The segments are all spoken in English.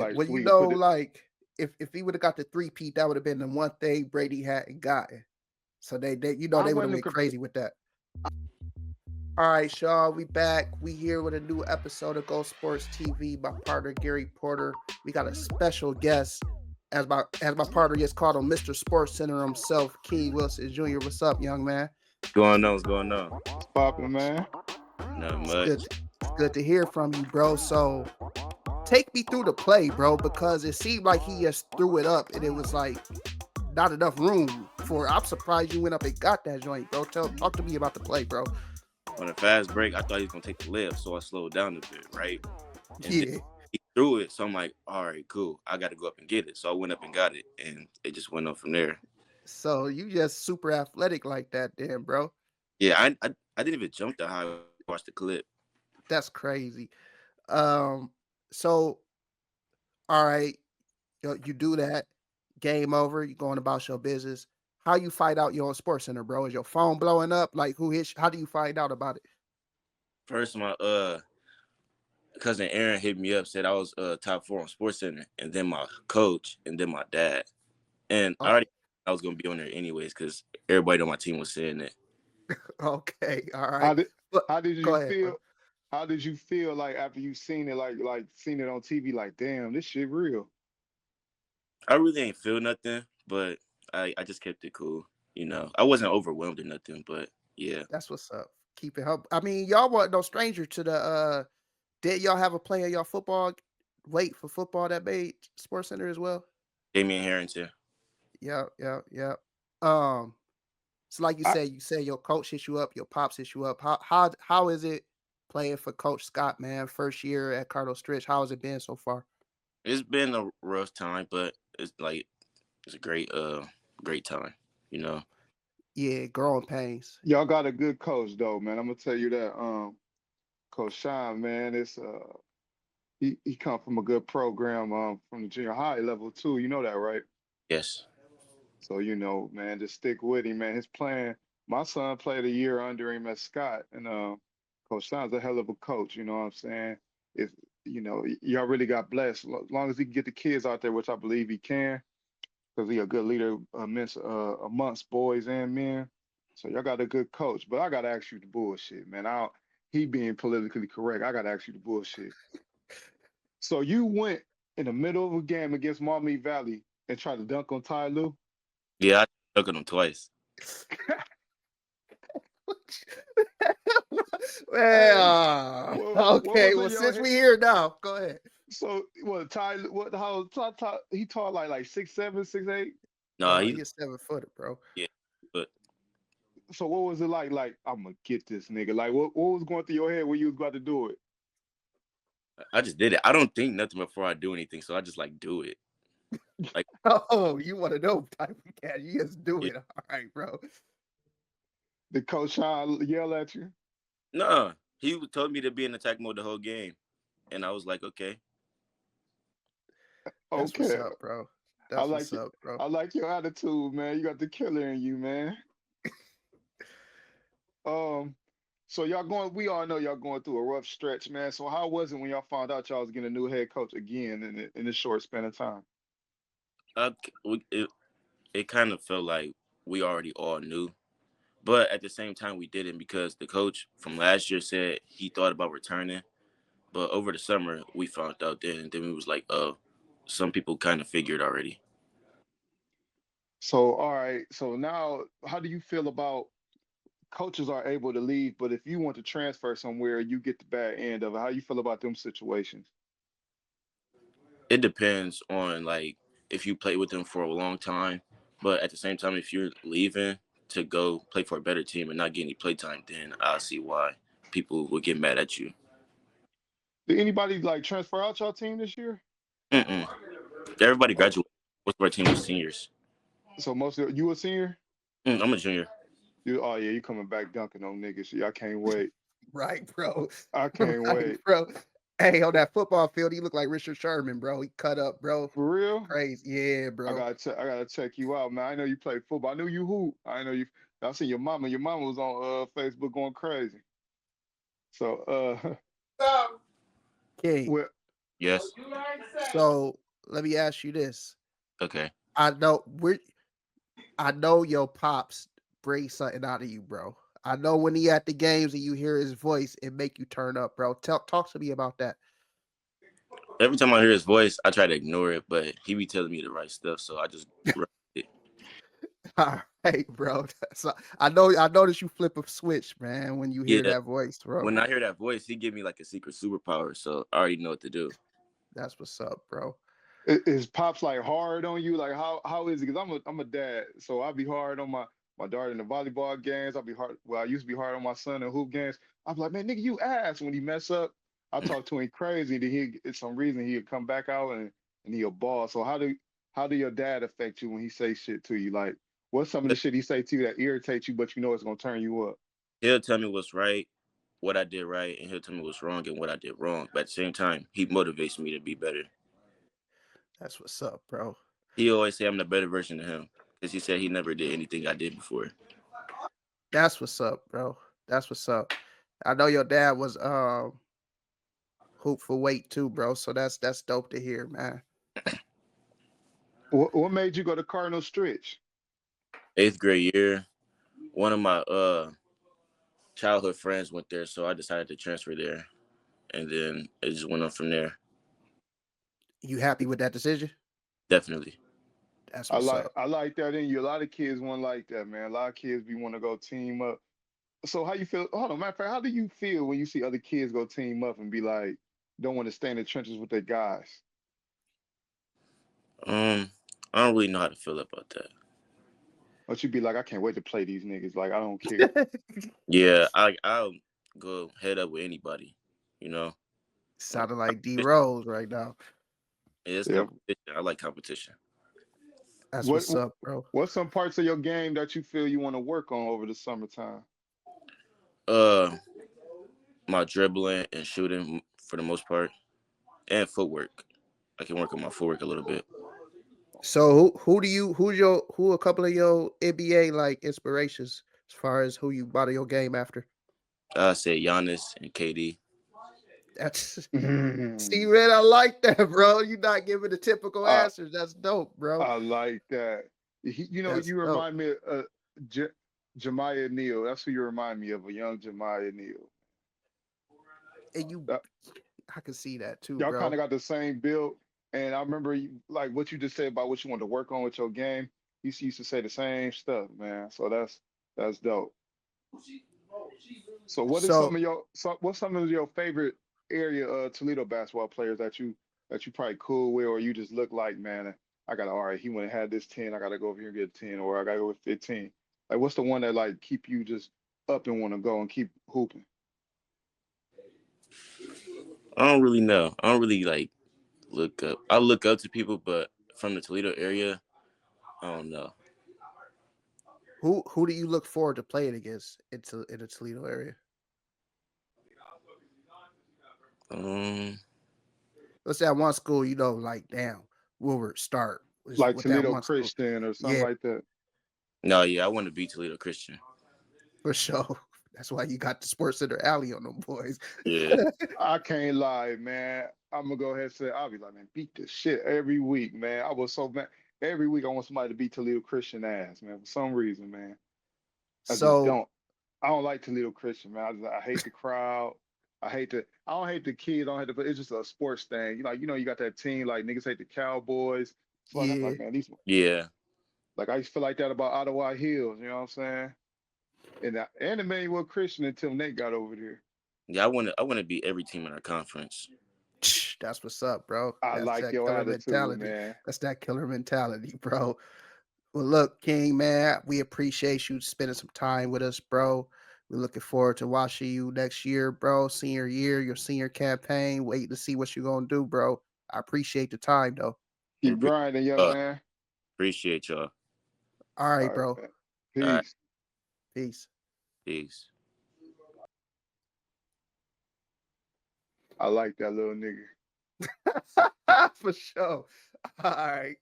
Like well, we put it. like if he would have got the three-peat, that would have been the one thing Brady hadn't gotten. So they I they would have wouldn't went have. crazy with that. All right, Shaw, we back. We here with a new episode of Go Sports TV. My partner Gary Porter. We got a special guest, as my partner gets called on, Mr. Sports Center himself, King Wilson Jr. What's up, young man? Going on? What's going on? It's popping, man. Not It's much. good to hear from you, bro. So take me through the play, bro, because it seemed like he just threw it up and it was like not enough room for. I'm surprised you went up and got that joint, bro. Talk to me about the play, bro. On a fast break, I thought he was gonna take the lift, so I slowed down a bit, right? And then Yeah. he threw it, so I'm like, all right, cool. I got to go up and get it. So I went up and got it, and it just went on from there. So you just super athletic like that, then, bro. Yeah, I didn't even jump that high. I watched the clip. That's crazy. So all right, you do that. Game over. You going about your business. How you find out you're on Sports Center, bro? Is your phone blowing up? Like who hit? How do you find out about it? First, my cousin Aaron hit me up, said I was top 4 on SportsCenter, and then my coach, and then my dad. And Oh, I was gonna be on there anyways because everybody on my team was saying it. okay, all right. How did But how did go you ahead, bro. feel? How did you feel like after you seen it, like seen it on TV? Like, damn, this shit real. I really ain't feel nothing, but I just kept it cool. I wasn't overwhelmed or nothing, but yeah. That's what's up. Keep it up. I mean, y'all weren't no stranger to the. Did y'all have a player y'all football? Wait for football that made Sports Center as well. Damian Harrington. Yeah. Um, so like I, you said your coach hit you up, your pops hit you up. How is it playing for Coach Scott, man? First year at Cardinal Stretch. How has it been so far? It's been a rough time, but it's a great time, you know. Yeah, growing pains. y'all got a good coach though, man. I'm gonna tell you that. Coach Sean, man, it's he come from a good program, from the junior high level too. You know that, right? Yes. So man, just stick with him, man. His plan. My son played a year under him at Scott, and Coach Sean's a hell of a coach. You know what I'm saying? If y'all really got blessed. As long as he can get the kids out there, which I believe he can, because he a good leader amongst boys and men. So y'all got a good coach. But I gotta ask you the bullshit, man. He being politically correct. I gotta ask you the bullshit. So you went in the middle of a game against Maumee Valley and tried to dunk on Ty Lue? Yeah, I took him twice. Hey, Well, what okay. was Well, in your since head? we here now, go ahead. So what Ty what how Ty, he taught like 6'7", 6'8"? No, No, he he is 7-footed, bro. yeah, but So what was it like? Like, I'm gonna get this nigga. Like what was going through your head when you was about to do it? I just did it. I don't think nothing before I do anything, so I just do it. Like Oh, you want to know type of cat? You just do yeah. it. All right, bro. The coach Sean yell at you? No, he told me to be in attack mode the whole game, and I was like, okay. That's what's Okay. up, bro. I That's like what's it. up, bro. I like your attitude, man. You got the killer in you, man. Um, so we all know y'all going through a rough stretch, man. So how was it when y'all found out y'all was getting a new head coach again in this short span of time? I, it kind of felt like we already all knew, but at the same time we didn't because the coach from last year said he thought about returning, but over the summer we found out then, and then we was like, oh, some people kind of figured already. So all right, so now how do you feel about coaches are able to leave, but if you want to transfer somewhere, you get the bad end of it. How you feel about them situations? It depends on if you play with them for a long time, but at the same time, if you're leaving to go play for a better team and not get any play time, then I see why people would get mad at you. Did anybody like transfer out y'all team this year? Mm-mm. Everybody Oh, graduated. Most of our team was seniors. so most of you a senior? I'm a junior. Oh yeah, you coming back dunking on niggas. Yeah, I can't wait. Right, bro. I can't Right, wait. bro. Hey, on that football field, he looked like Richard Sherman, bro. He cut up, bro. For real? Crazy. Yeah, bro. I gotta check you out, man. I know you play football. I knew you hoop. I know you. I seen your mama. Your mama was on Facebook going crazy. So King. well, Yes. So let me ask you this. Okay. I know we're I know your pops bring something out of you, bro. I know when he at the games and you hear his voice, it make you turn up, bro. Talk to me about that. Every time I hear his voice, I try to ignore it, but he be telling me the right stuff, so I just run with it. All right, bro. So I noticed you flip a switch, man, when you hear Yeah. that voice, bro. When I hear that voice, he give me like a secret superpower, so I already know what to do. That's what's up, bro. Is pops like hard on you? Like how is it? Because I'm a dad, so I'll be hard on my daughter in the volleyball games. I'll be hard. Well, I used to be hard on my son in hoop games. I'm like, man, nigga, you ass when he mess up. I talk to him crazy. Then it's some reason he'll come back out and he'll ball. So how do your dad affect you when he say shit to you? Like, what's some of the shit he say to you that irritates you, but you know it's gonna turn you up? He'll tell me what's right, what I did right, and he'll tell me what's wrong and what I did wrong. But at the same time, he motivates me to be better. That's what's up, bro. He always say I'm the better version of him because he said he never did anything I did before. That's what's up, bro. That's what's up. I know your dad was hoop for weight too, bro. So that's dope to hear, man. What made you go to Cardinal Stretch? 8th grade year, one of my childhood friends went there, so I decided to transfer there, and then it just went on from there. You happy with that decision? Definitely. That's I what's like up. I like that in you. A lot of kids want like that, man. A lot of kids be want to go team up. So how you feel? Hold on, matter of fact, how do you feel when you see other kids go team up and be like, don't want to stay in the trenches with their guys? Um, I don't really know how to feel about that. But you be like, I can't wait to play these niggas. Like I don't care. Yeah, I'll go head up with anybody. You know, like Sounding like D competition. Rose right now. It's Yeah. competition. I like competition. That's What what's up, bro. what's some parts of your game that you feel you want to work on over the summertime? Uh, my dribbling and shooting for the most part, and footwork. I can work on my footwork a little bit. So who a couple of your NBA like inspirations as far as who you model your game after? I say Giannis and KD. That's see, I man, I like that, bro. You not giving the typical answers. That's dope, bro. I like that. That's You dope. remind me of J- Jemiah Neal. That's who you remind me of, a young Jemiah Neal. And you That, I can see that too, y'all kind bro. of got the same build. And I remember like what you just said about what you want to work on with your game. You used to say the same stuff, man. So that's dope. So So what's some of your favorite area Toledo basketball players that you probably cool with, or you just look like, man, I gotta, all right, he went and had this 10, I gotta go over here and get a 10, or I gotta go with 15. Like what's the one that like keep you just up and want to go and keep hooping? I don't really know. I don't really like look up. I look up to people, but from the Toledo area, I don't know. who do you look forward to playing against in the Toledo area? Um, Let's say at one school, like damn, Woolward start was Like with that Toledo one school. Christian or something Yeah, like that. no, yeah, I want to beat Toledo Christian. for sure. That's why you got the SportsCenter alley on them boys. Yeah, I can't lie, man. I'm gonna go ahead and say I'll be like, man, beat the shit every week, man. I was so mad. Every week I want somebody to beat Toledo Christian ass, man. For some reason, man. I just So don't. I don't like Toledo Christian, man. I hate the crowd. I don't hate the kids. I don't hate the. But it's just a sports thing. You got that team like niggas hate the Cowboys. So I'm yeah. like, man, these yeah. like I used to feel like that about Ottawa Hills. You know what I'm saying? And Emmanuel Christian until Nate got over there. Yeah, I want to beat every team in our conference. That's what's up, bro. I That's like that your killer attitude, mentality. man. That's that killer mentality, bro. Well, look, King, man, we appreciate you spending some time with us, bro. We're looking forward to watching you next year, bro. Senior year, your senior campaign. Wait to see what you're gonna do, bro. I appreciate the time, though. Keep grinding, young man. Appreciate y'all. All All right, right, bro. man. All right, Peace. Peace. peace. I like that little nigga. For sure. All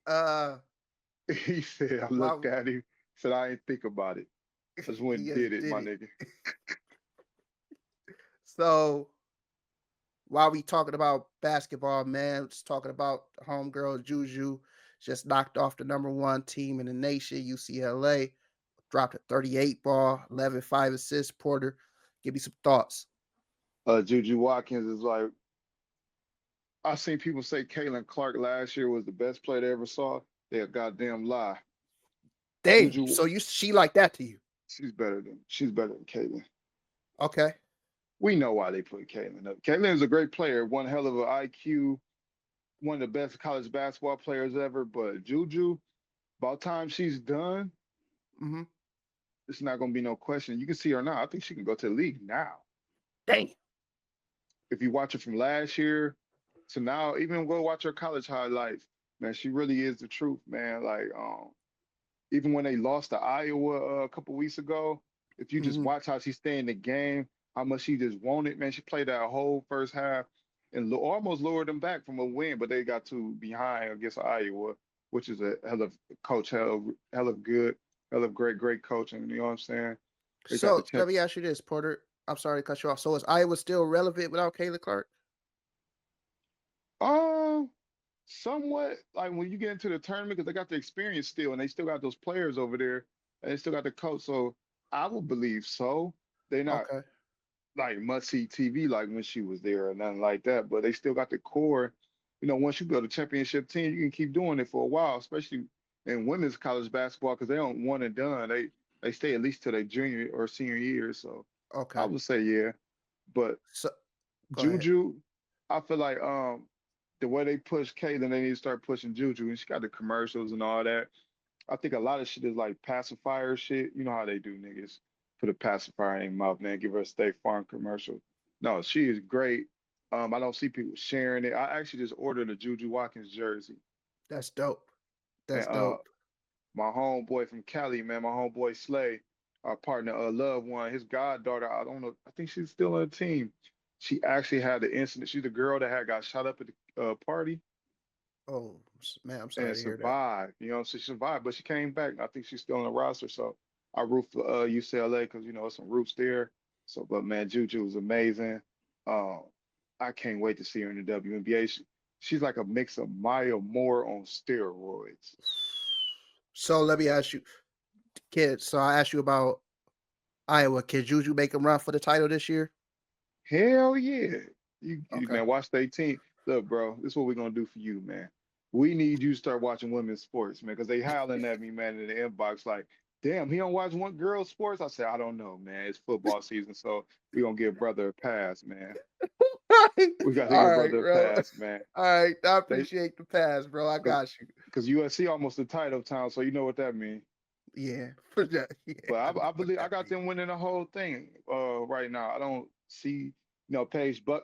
right. He said, I looked at him, said, I ain't think about it. Just went and Yes, did it, did my it. nigga. So while we talking about basketball, man, just talking about the homegirl Juju just knocked off the #1 team in the nation, UCLA, dropped a 38 ball, 11-5 assists. Porter, give me some thoughts. Juju Watkins is like, I seen people say Caitlin Clark last year was the best player they ever saw. They a goddamn lie. Dang, Juju, so she like that to you? she's better than Caitlin. Okay, We know why they put Caitlin up. Caitlin is a great player, one hell of an IQ, one of the best college basketball players ever. But Juju, about time she's done, mm-hmm. it's not gonna be no question. You can see her now. I think she can go to the league now. Dang, If you watch her from last year to now, even go watch her college highlights, man, she really is the truth, man. Like, even when they lost to Iowa a couple weeks ago, if you just mm-hmm. watch how she stayed in the game, how much she just wanted, man, she played that whole first half and almost lured them back from a win, but they got too behind against Iowa, which is a hell of coach, hell of good, hell of great coaching. You know what I'm saying? They got the So let champ. me ask you this, Porter. I'm sorry to cut you off. So is Iowa still relevant without Caitlin Clark? Um, somewhat like when you get into the tournament because they got the experience still, and they still got those players over there, and they still got the coach. So I would believe so. They're not Okay, like must see TV like when she was there or nothing like that. But they still got the core. You know, once you build a championship team, you can keep doing it for a while, especially in women's college basketball because they don't one and done. They stay at least till their junior or senior year. So I okay. would say yeah. But So go ahead. Juju, I feel like the way they push Caitlyn, they need to start pushing Juju, and she got the commercials and all that. I think a lot of shit is like pacifier shit. You know how they do niggas put a pacifier in their mouth, man. Give her a State Farm commercial. No, she is great. I don't see people sharing it. I actually just ordered a Juju Watkins jersey, That's dope. and That's dope. my homeboy from Cali, man, my homeboy Slay, our partner, loved one, his goddaughter. I don't know. I think she's still on the team. She actually had the incident. She's the girl that had got shot up at the party Oh man, I'm sorry and to hear that. survived. You know, so she survived, but she came back. I think she's still on the roster. So I root for UCLA because you know some roots there. So, but man, Juju is amazing. Um, I can't wait to see her in the WNBA. She's like a mix of Maya Moore on steroids. So let me ask you, kids. So I asked you about Iowa. Can Juju make them run for the title this year? Hell yeah. You Okay. man, watch the 18. Look, bro, this is what we're gonna do for you, man. We need you to start watching women's sports, man, because they howling at me, man, in the inbox like, damn, he don't watch one girl sports. I said, I don't know, man. It's football season, so we gonna give brother a pass, man. We gotta All give right, brother a bro. pass, man. All right. I They appreciate the pass, bro. I because got you. because USC almost the title town, so you know what that means. Yeah. Yeah. But I know I what believe I that got means. them winning the whole thing right now. I don't see, Paige Buck.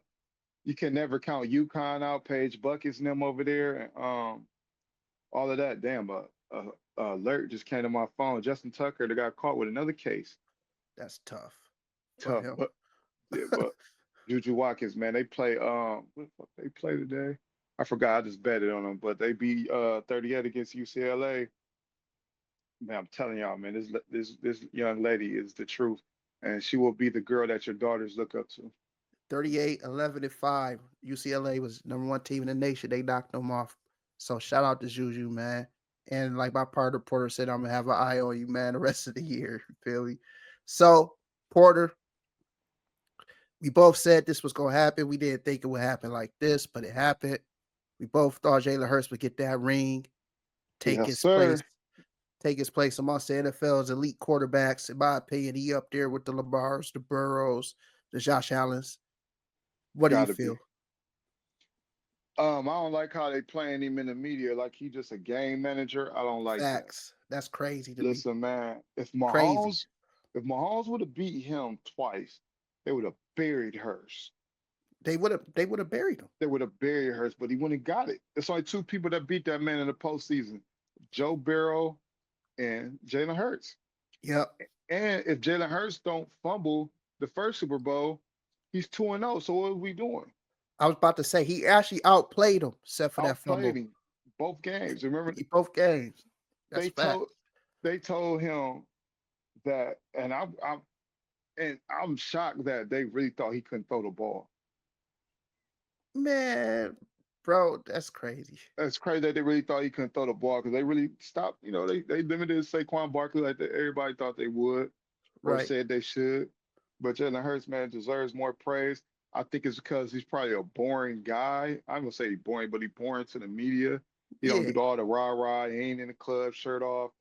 You can never count UConn out, Paige Buckets and them over there, and all of that. Damn, alert just came to my phone. Justin Tucker, they got caught with another case. That's tough for Tough, him. but yeah, but Juju Watkins, man, they play what the fuck they play today? I forgot. I just betted on them, but they beat 38 against UCLA. Man, I'm telling y'all, man, this young lady is the truth, and she will be the girl that your daughters look up to. 38, 11, and 5. UCLA was #1 team in the nation. They knocked them off. So shout out to Juju, man. And like my partner Porter said, I'm gonna have an eye on you, man, the rest of the year. You feel me? So Porter, we both said this was gonna happen. We didn't think it would happen like this, but it happened. We both thought Jalen Hurts would get that ring, take Yes, his place, sir. amongst the NFL's elite quarterbacks. In my opinion, he up there with the Lamars, the Burrows, the Josh Allens. What do you Gotta be. feel? I don't like how they playing him in the media like he just a game manager. I don't like that. Facts. That's crazy to me. Listen, man, Crazy. If Mahomes would have beat him twice, they would have buried Hurst. They would have buried him. They would have buried Hurst, but he wouldn't have got it. There's only two people that beat that man in the postseason: Joe Burrow and Jalen Hurts. Yep. And if Jalen Hurts don't fumble the first Super Bowl, he's 2-0. So what are we doing? I was about to say he actually outplayed him, except for that Outplayed fumble. him both games. Remember, Both games. That's they fact. told they told him that, and I'm shocked that they really thought he couldn't throw the ball. Man, bro, that's crazy. It's crazy that they really thought he couldn't throw the ball because they really stopped. They limited Saquon Barkley like everybody thought they would or Right. said they should. But Jalen Hurts, man, deserves more praise. I think it's because he's probably a boring guy. I'm gonna say he's boring, but he's boring to the media. He don't Yeah. do all the rah rah. He ain't in the club, shirt off.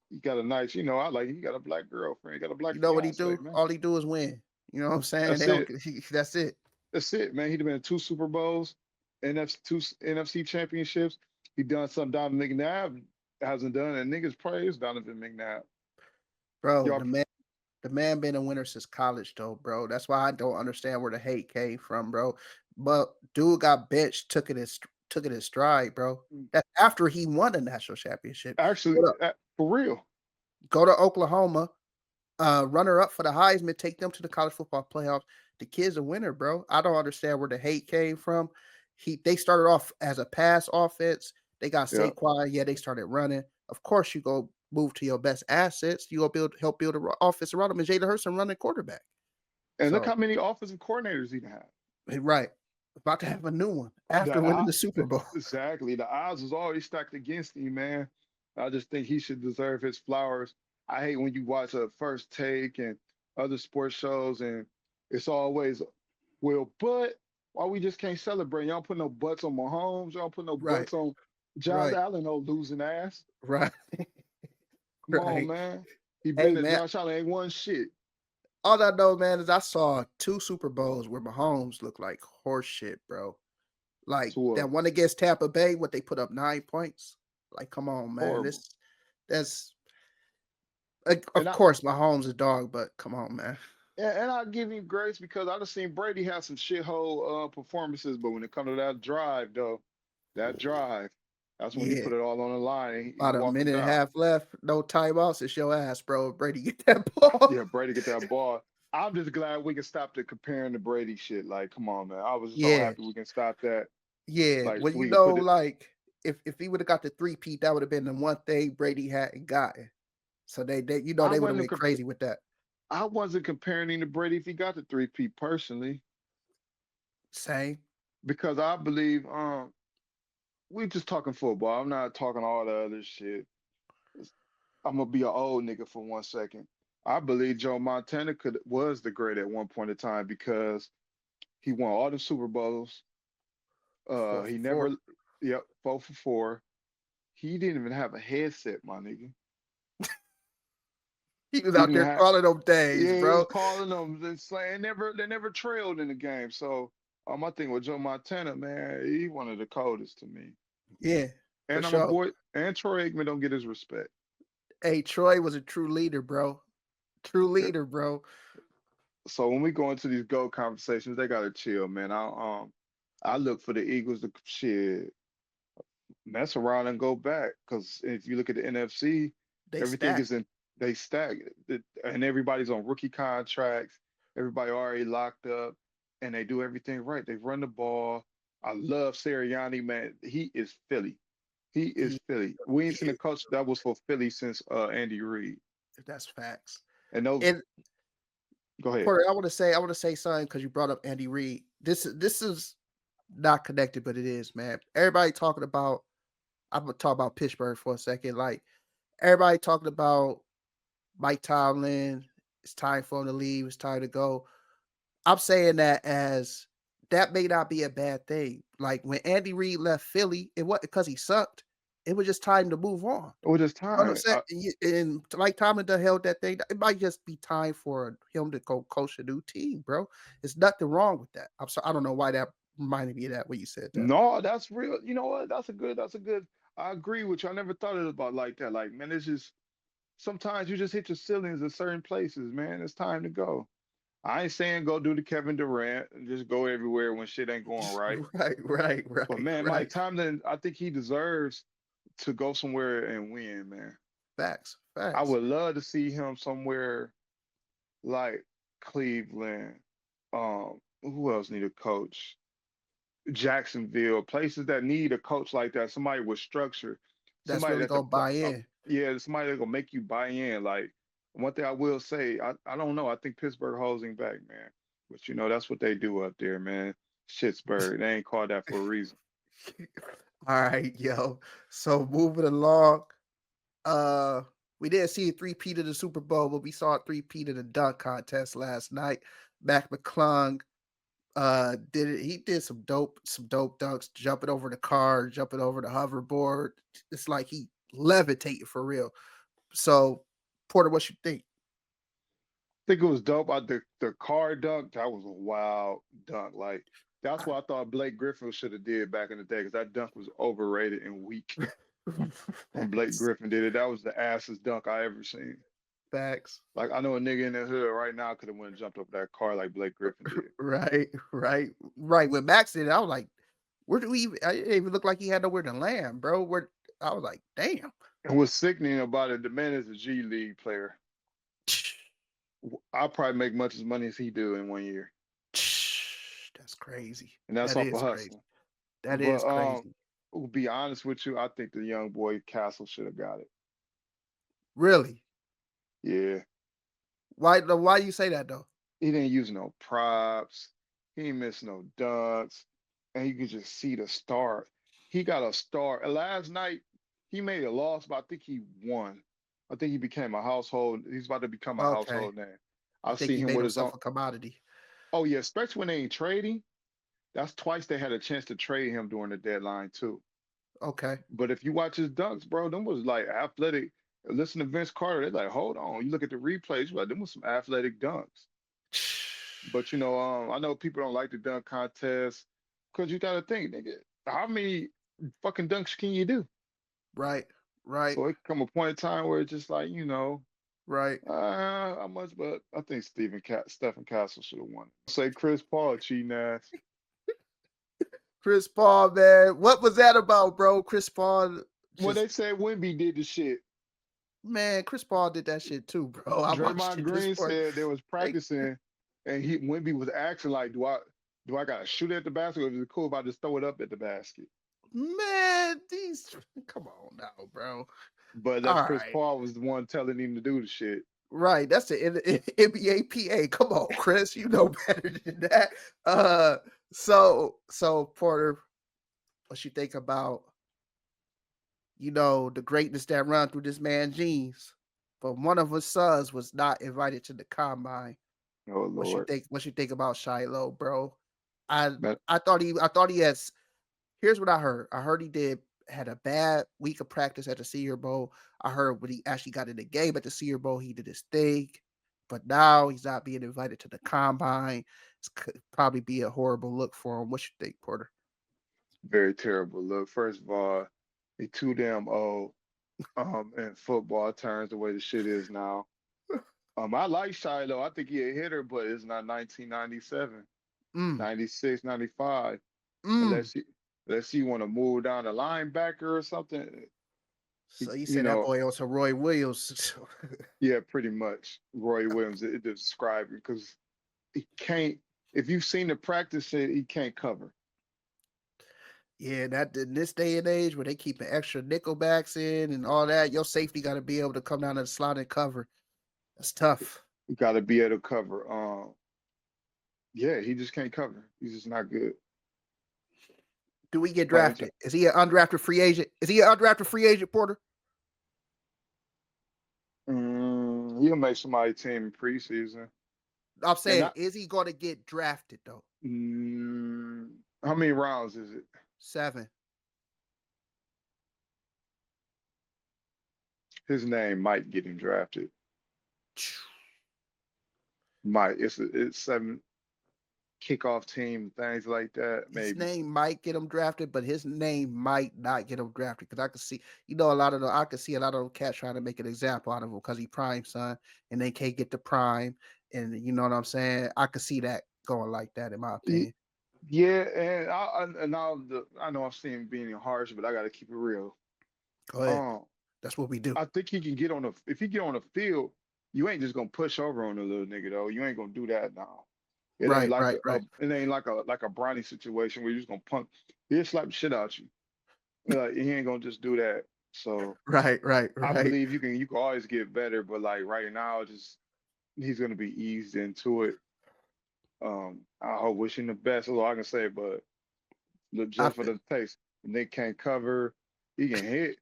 He got a nice, I like. He got a black girlfriend. He got a black You know what he fiance, do? man. All he do is win. You know what I'm saying? They That's don't. it. That's it. That's it, man. He'd been in two Super Bowls, two NFC championships. He done something Donovan McNabb hasn't done, and niggas praise Donovan McNabb. Bro, Y'all, the man been a winner since college though, bro. That's why I don't understand where the hate came from, bro. But dude got benched, took it in stride, bro. That's after he won the national championship. actually, Go to, for real. go to Oklahoma, runner up for the Heisman, take them to the college football playoffs. The kid's a winner, bro. I don't understand where the hate came from. They started off as a pass offense. They got Yeah. Saquon. Yeah, they started running. Of course, you go move to your best assets. You go help build an offense around them. And Jalen Hurts and running quarterback. And look So how many offensive coordinators he had. right, about to have a new one The after winning o- the Super Bowl. exactly. The odds was always stacked against him, man. I just think he should deserve his flowers. I hate when you watch a First Take and other sports shows, and it's always, well, but why we just can't celebrate? Y'all put no butts on Mahomes. Y'all put no Right, butts on Josh right, Allen, no losing ass. right, Come on, right. man. He Hey been there. man, Josh Allen ain't won shit. all I know, man, is I saw 2 Super Bowls where Mahomes looked like horse shit, bro. Like So what? that one against Tampa Bay, what they put up 9 points. Like, come on, man. Horrible. That's And of I course Mahomes a dog, but come on, man. and I give him grace because I've seen Brady have some shithole performances, but when it comes to that drive, though, that drive, that's when he Yeah. put it all on the line. He About a walked it minute and a down. half left, no timeouts. It's your ass, bro. Brady, get that ball. Yeah, Brady get that ball. I'm just glad we can stop the comparing the Brady shit. Like, come on, man. I was so Yeah, happy we can stop that. yeah. Like, Well, we can put it. like if he would have got the 3-peat, that would have been the one thing Brady hadn't gotten. So I they would have wasn't went comp- crazy with that. I wasn't comparing him to Brady if he got the 3P personally, Same. because I believe we just talking football. I'm not talking all the other shit. I'm gonna be an old nigga for 1 second. I believe Joe Montana was the great at one point in time because he won all the Super Bowls. Four for He four. never, yep, 4 for 4. He didn't even have a headset, my nigga. He was He out didn't there have. calling them days, Yeah, he was bro. calling them. They never trailed in the game. So my thing with Joe Montana, man, he one of the coldest to me. Yeah, for And I'm a sure. boy. And Troy Aikman don't get his respect. Hey, Troy was a true leader, bro. True Yeah. leader, bro. So when we go into these GOAT conversations, they gotta chill, man. I look for the Eagles to shit mess around and go back. Because if you look at the NFC, They everything stacked. is in they stack and everybody's on rookie contracts. Everybody already locked up, and they do everything right. They run the ball. I love Sirianni, man. He is Philly. He is He, Philly. We ain't he seen a coach that was for Philly since Andy Reid. that's facts. And those, And go ahead. Porter, I want to say something because you brought up Andy Reid. This is not connected, but it is, man. Everybody talking about. I'm gonna talk about Pittsburgh for a second. Like everybody talking about Mike Tomlin. It's time for him to leave. It's time to go. I'm saying that as that may not be a bad thing. Like when Andy Reid left Philly, it wasn't because he sucked. It was just time to move on. It was just You know what I'm time. saying? And like Tomlin done held that thing. It might just be time for him to go coach a new team, bro. There's nothing wrong with that. I'm sorry. I don't know why that reminded me of that when you said that. No, that's real. You know what? That's a good. I agree with you. I never thought it about like that. Like, man, it's just sometimes you just hit your ceilings in certain places, man. It's time to go. I ain't saying go do the Kevin Durant and just go everywhere when shit ain't going right. Right, right, But right, man, Mike right. Tomlin, I think he deserves to go somewhere and win, man. Facts, I facts. would love to see him somewhere like Cleveland. Who else need a coach? Jacksonville, places that need a coach like that, somebody with structure, That's somebody really that's a gonna buy in. yeah, somebody that's gonna make you buy in. Like one thing I will say, I don't know. I think Pittsburgh holds him back, man. But that's what they do up there, man. Shittsburg. They ain't called that for a reason. All right, yo. So moving along, we didn't see a three-peat of the Super Bowl, but we saw a three-peat of the dunk contest last night. McClung he did some dope dunks, jumping over the car, jumping over the hoverboard. It's like he levitated for real. So, Porter, what you think? I think it was dope. The car dunk, that was a wild dunk. Like that's what I thought Blake Griffin should have did back in the day, because that dunk was overrated and weak. When Blake Facts. Griffin did it, that was the assest dunk I ever seen. Facts. Like I know a nigga in the hood right now could have went and jumped up that car like Blake Griffin did. Right. When Max did it, I was like, where do we even? I didn't even look like he had nowhere to land, bro. I was like, damn. And what's sickening about it, the man is a G League player. I'll probably make much as money as he do in 1 year. That's crazy. And that's That off is of crazy. hustling. That But is crazy. to be honest with you, I think the young boy Castle should have got it. Really? Yeah. Why do you say that though? He didn't use no props. He didn't miss no dunks. And you could just see the star. He got a star. Last night, he made a loss, but I think he won. I think he became a household. He's about to become a Okay. household name. I I think see he him made with his own. himself a commodity. Oh, yeah, especially when they ain't trading. That's twice they had a chance to trade him during the deadline, too. Okay. But if you watch his dunks, bro, them was like athletic. Listen to Vince Carter. They're like, hold on. You look at the replays, like, them was some athletic dunks. But, I know people don't like the dunk contest because you got to think, nigga, how many fucking dunks can you do? Right. So it come a point in time where it's just like, Right. how much? But I think Stephen Castle should have won. Say Chris Paul cheating ass. Chris Paul, man. What was that about, bro? Chris Paul. Well, they said Wemby did the shit. Man, Chris Paul did that shit too, bro. I watched Draymond it Green this morning. said they was practicing, and Wemby was asking like, "Do I gotta shoot at the basket, or is it cool if I just throw it up at the basket?" Man, come on now, bro. But that's Chris Paul was the one telling him to do the shit. Right, that's the NBA PA. Come on, Chris, you know better than that. So Porter, what you think about the greatness that run through this man's genes? But one of his sons was not invited to the combine. Oh Lord. What you think about Shiloh, bro? I But thought he has. Here's what I heard. I heard he had a bad week of practice at the Senior Bowl. I heard when he actually got in the game at the Senior Bowl, he did his thing. But now he's not being invited to the combine. It's could probably be a horrible look for him. What you think, Porter? very terrible look. First of all, he too damn old. In football terms, the way the shit is now. I like Shiloh. I think he a hitter, but it's not 1997, 96, 95. Unless you want to move down a linebacker or something. So you say that boy on some Roy Williams. Yeah, pretty much. Roy Williams, it described it, because he can't, if you've seen the practice, he can't cover. Yeah, that in this day and age where they keep an extra nickelbacks in and all that, your safety got to be able to come down and slide and cover. That's tough. You got to be able to cover. Yeah, he just can't cover. He's just not good. Do we get drafted? Is he an undrafted free agent? Porter? He'll make somebody's team in preseason. I'm saying, is he going to get drafted though? How many rounds is it? 7. His name might get him drafted. Might. It's 7 kickoff team, things like that. Maybe his name might get him drafted, but his name might not get him drafted, because I could see, I could see a lot of them cats trying to make an example out of him because he prime son and they can't get the prime, and you know what I'm saying. I could see that going like that, in my opinion. Yeah, and I know I'm seeing being harsh, but I got to keep it real. Go ahead. That's what we do. I think he can get if he get on the field, you ain't just gonna push over on the little nigga though. You ain't gonna do that now. It ain't like it ain't like a Bronny situation where you're just gonna punch. He'll slap the shit out you. Like, he ain't gonna just do that. So right. I believe you can always get better, but like right now, he's gonna be eased into it. I hope wish him the best. That's all I can say. But look, I just for th- the taste, Nick can't cover. He can hit.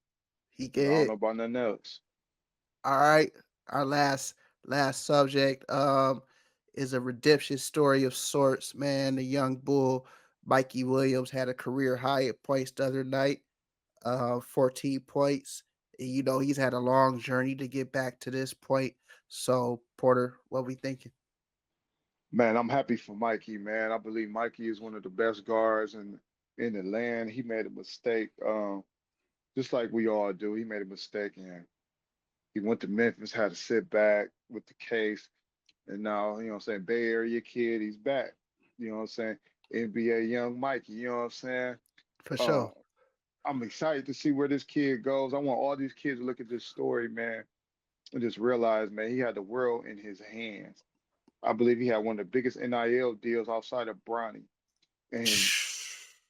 he I don't get know about nothing else. all right. Our last subject is a redemption story of sorts, man. The young bull Mikey Williams had a career high at points the other night, 14 points. And, he's had a long journey to get back to this point. So, Porter, what we thinking? Man, I'm happy for Mikey, man. I believe Mikey is one of the best guards in the land. He made a mistake, just like we all do. He made a mistake and he went to Memphis, had to sit back with the case, and now, I'm saying, Bay Area kid, he's back. You know what I'm saying? NBA young Mikey, you know what I'm saying? For Uh, sure. I'm excited to see where this kid goes. I want all these kids to look at this story, man, and just realize, man, he had the world in his hands. I believe he had one of the biggest NIL deals outside of Bronny. And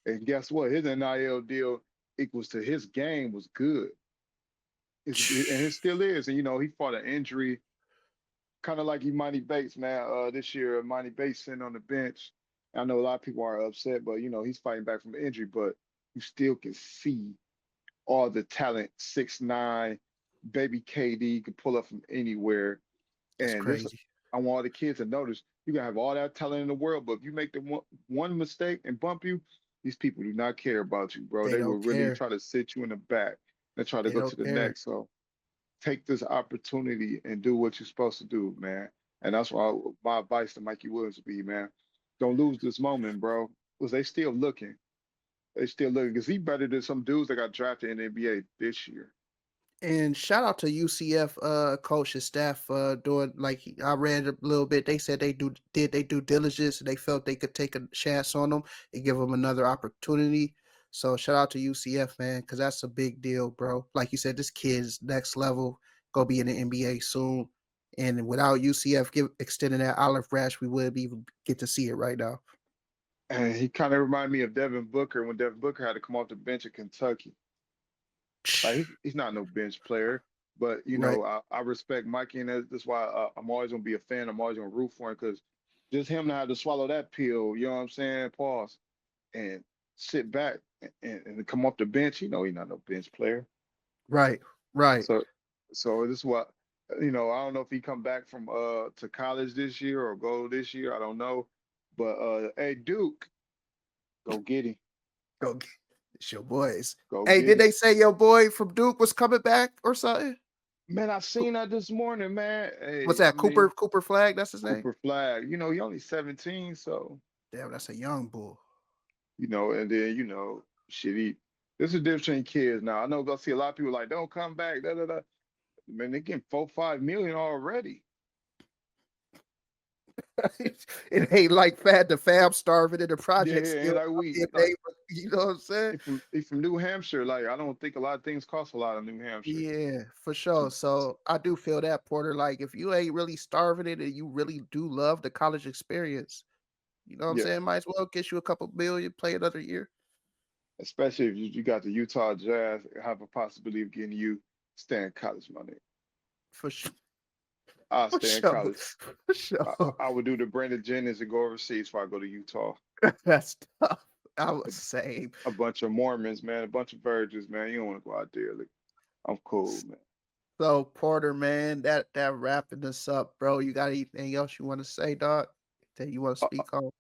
and guess what? His NIL deal equals to his game was good. And it still is. And he fought an injury, kind of like Imani Bates, man. This year, Imani Bates sitting on the bench. I know a lot of people are upset, but he's fighting back from injury. But you still can see all the talent, 6'9", baby KD could pull up from anywhere. That's And this, crazy. I want all the kids to notice you can have all that talent in the world, but if you make the one mistake and bump you, these people do not care about you, bro. They They will don't really care. try to sit you in the back and try to They go to don't the care. next. So take this opportunity and do what you're supposed to do, man. And that's why my advice to Mikey Williams would be, man, don't lose this moment, bro, because they still looking. They still looking because he better than some dudes that got drafted in the NBA this year. And shout out to UCF coach and staff doing I read a little bit. They said did they due diligence and they felt they could take a chance on them and give them another opportunity. So shout out to UCF, man, because that's a big deal, bro. Like you said, this kid's next level, gonna be in the NBA soon. And without UCF extending that olive branch, we wouldn't even get to see it right now. And he kind of reminded me of Devin Booker when Devin Booker had to come off the bench at Kentucky. Like he's not no bench player, but Right. I respect Mikey, and that's why I'm always gonna be a fan. I'm always gonna root for him because just him to have to swallow that pill, you know what I'm saying? Pause and sit back and come off the bench. He's not no bench player. Right. Right. So this is what I don't know if he come back from to college this year or go this year. I don't know, but hey Duke, go get him, Go it's your boys. go Hey, get did him. they say your boy from Duke was coming back or something? Man, I seen that this morning, man. What's Hey, I that? mean, Cooper Flag? That's his name. Cooper Flag. He only 17, so Damn, that's a young bull. and then shit. There's a difference between kids now. I know go see a lot of people like don't come back. Da da da. Man, they getting 4-5 million already. It ain't like the fam starving in the Yeah, project ain't still. like we Being like able, you know what I'm saying? he from New Hampshire. Like I don't think a lot of things cost a lot in New Hampshire. Yeah, for sure. So I do feel that, Porter. Like if you ain't really starving it and you really do love the college experience, you know what I'm Yeah, saying? Might as well get you a couple million, play another year. especially if you got the Utah Jazz have a possibility of getting you stay in college money. For sure. I'll For stay in sure. college. For I, sure. I would do the Brandon Jennings and go overseas before I go to Utah. That's tough. I was saying. A bunch of Mormons, man, a bunch of virgins, man. You don't want to go out there. Like, I'm cool, man. So Porter, man, that wrapping this up, bro. You got anything else you want to say, dog? That you want to speak on?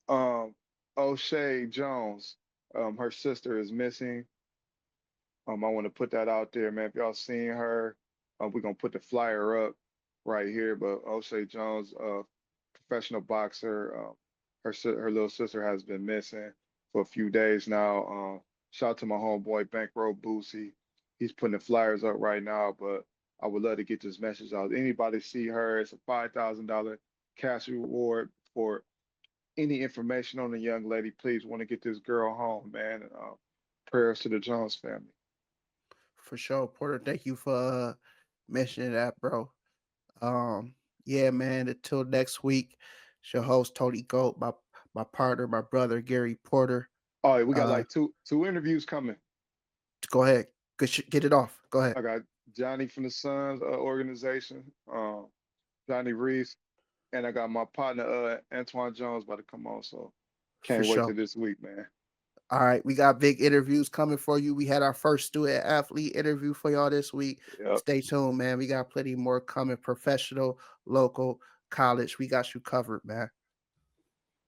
Um, O'Shea Jones, her sister is missing. I want to put that out there, man. If y'all seen her, we're gonna put the flyer up right here. But O'Shea Jones, professional boxer, her little sister has been missing for a few days now. Shout out to my homeboy Bankroll Boosie. He's putting the flyers up right now. But I would love to get this message out. Anybody see her? It's a $5,000 cash reward for any information on the young lady. Please want to get this girl home, man. And, prayers to the Jones family. For sure, Porter. Thank you for mentioning that, bro. Yeah, man. Until next week, it's your host Tony Goat, my partner, my brother Gary Porter. All right, we got Uh, like two interviews coming. Go ahead, get it off. Go ahead. I got Johnny from the Suns organization, Johnny Reese. and I got my partner Antoine Jones about to come on. So For can't wait sure. till this week, man. All right, we got big interviews coming for you. We had our first student athlete interview for y'all this week. Yep. Stay tuned, man. We got plenty more coming. Professional, local, college. We got you covered, man.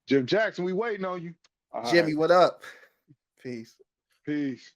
Jim Jackson, we waiting on you. All right. Jimmy, what up? Peace. Peace.